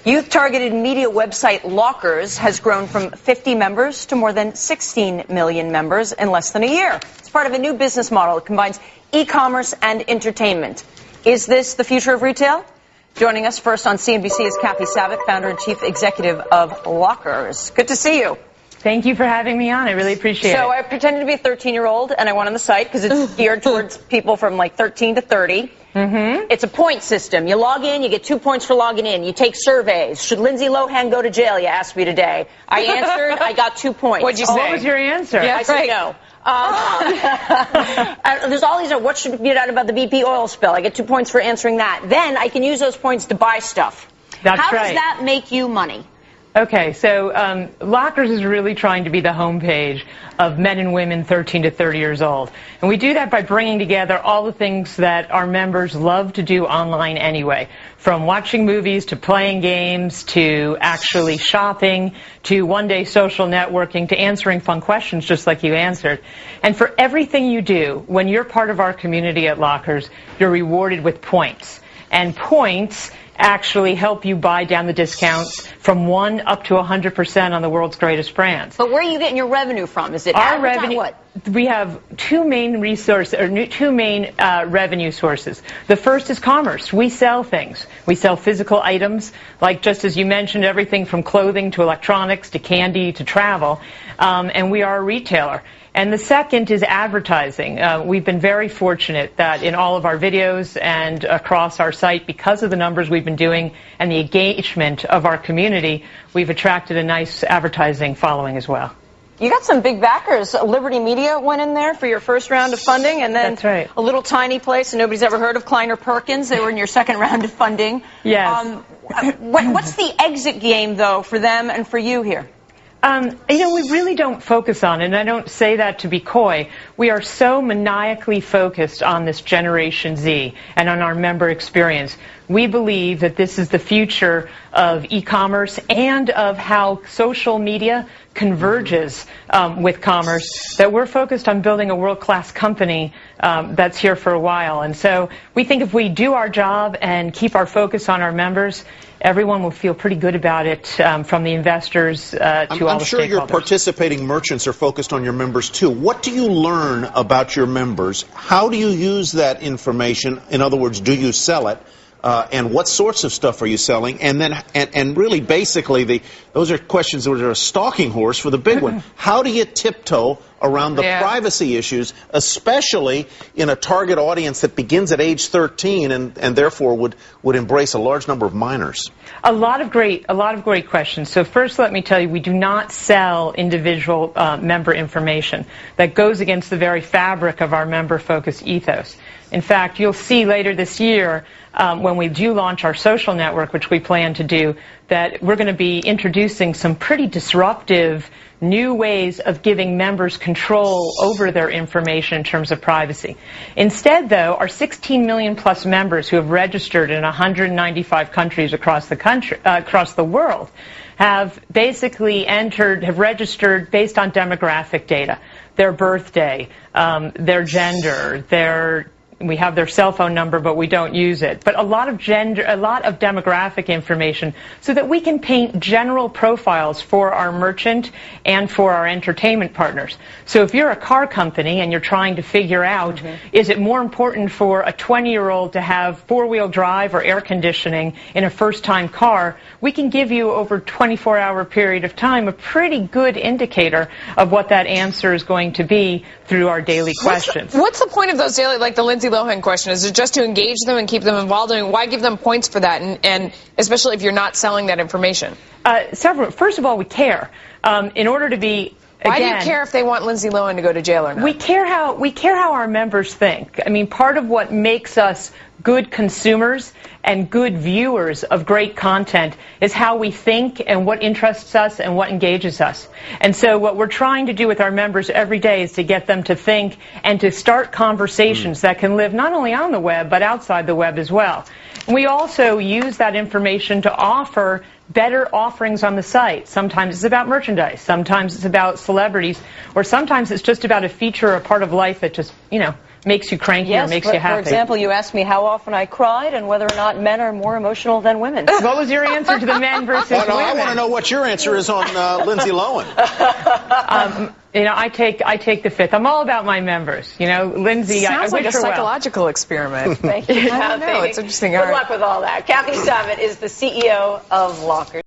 Youth-targeted media website Lockerz has grown from 50 members to more than 16 million members in less than a year. It's part of a new business model that combines e-commerce and entertainment. Is this the future of retail? Joining us first on CNBC is Savitt, founder and chief executive of Lockerz. Good to see you. Thank you for having me on. I really appreciate it. So I pretended to be a 13-year-old, and I went on the site because it's geared towards people from like 13 to 30. It's a point system. You log in, you get 2 points for logging in. You take surveys. Should Lindsay Lohan go to jail, you asked me today. I answered, I got 2 points. What'd you say? What was your answer? I said no. There's all these, what should be done about the BP oil spill? I get 2 points for answering that. Then I can use those points to buy stuff. That's How right. does that make you money? Okay, so Lockerz is really trying to be the homepage of men and women 13 to 30 years old. And we do that by bringing together all the things that our members love to do online anyway, from watching movies to playing games to actually shopping to one-day social networking to answering fun questions just like you answered. And for everything you do, when you're part of our community at Lockerz, you're rewarded with points. And points actually help you buy down the discounts from 1 up to 100% on the world's greatest brands. But where are you getting your revenue from? Is it our revenue? What? We have two main revenue sources. The first is commerce. We sell things. We sell physical items, like just as you mentioned, everything from clothing to electronics to candy to travel, and we are a retailer. And the second is advertising. We've been very fortunate that in all of our videos and across our site, because of the numbers we've been doing and the engagement of our community, we've attracted a nice advertising following as well. You got some big backers. Liberty Media went in there for your first round of funding, and then That's right. a little tiny place, and nobody's ever heard of Kleiner Perkins. They were in your second round of funding. Yes. What's the exit game, though, for them and for you here? You know, we really don't focus on it, and I don't say that to be coy. We are so maniacally focused on this Generation Z and on our member experience. We believe that this is the future of e-commerce and of how social media converges with commerce, that we're focused on building a world-class company that's here for a while. And so we think if we do our job and keep our focus on our members, everyone will feel pretty good about it, from the investors to all the stakeholders. I'm sure your participating merchants are focused on your members, too. What do you learn about your members? How do you use that information? In other words, do you sell it? And what sorts of stuff are you selling? And then, and really, basically, those are questions that are a stalking horse for the big one. How do you tiptoe around the privacy issues, especially in a target audience that begins at age 13 and therefore would embrace a large number of minors? A lot of great questions. So first, let me tell you, we do not sell individual member information. That goes against the very fabric of our member-focused ethos. In fact, you'll see later this year, when we do launch our social network, which we plan to do, that we're going to be introducing some pretty disruptive new ways of giving members control over their information in terms of privacy. Instead, though, our 16 million plus members who have registered in 195 countries across the world have basically have registered based on demographic data, their birthday, their gender, we have their cell phone number, but we don't use it. But a lot of demographic information so that we can paint general profiles for our merchant and for our entertainment partners. So if you're a car company and you're trying to figure out, is it more important for a 20-year-old to have four-wheel drive or air conditioning in a first-time car, we can give you over a 24-hour period of time a pretty good indicator of what that answer is going to be through our daily questions. What's the point of those daily, like the Lindsay Lohan question? Is it just to engage them and keep them involved? I mean, why give them points for that? And especially if you're not selling that information. First of all, we care. In order to be, why do you care if they want Lindsay Lohan to go to jail or not? We care how our members think. I mean, part of what makes us good consumers and good viewers of great content is how we think and what interests us and what engages us. And so what we're trying to do with our members every day is to get them to think and to start conversations that can live not only on the web but outside the web as well. And we also use that information to offer better offerings on the site. Sometimes it's about merchandise, sometimes it's about celebrities, or sometimes it's just about a feature or a part of life that just, makes you cranky or makes you happy. For example, you asked me how often I cried and whether or not men are more emotional than women. What was your answer to the men versus women? I want to know what your answer is on Lindsay Lohan. You know, I take the fifth. I'm all about my members. You know, Lindsay, Sounds I like wish a her well. psychological experiment. Thank you. I don't know. It's interesting. Good luck with all that. Kathy Savitt is the CEO of Lockerz.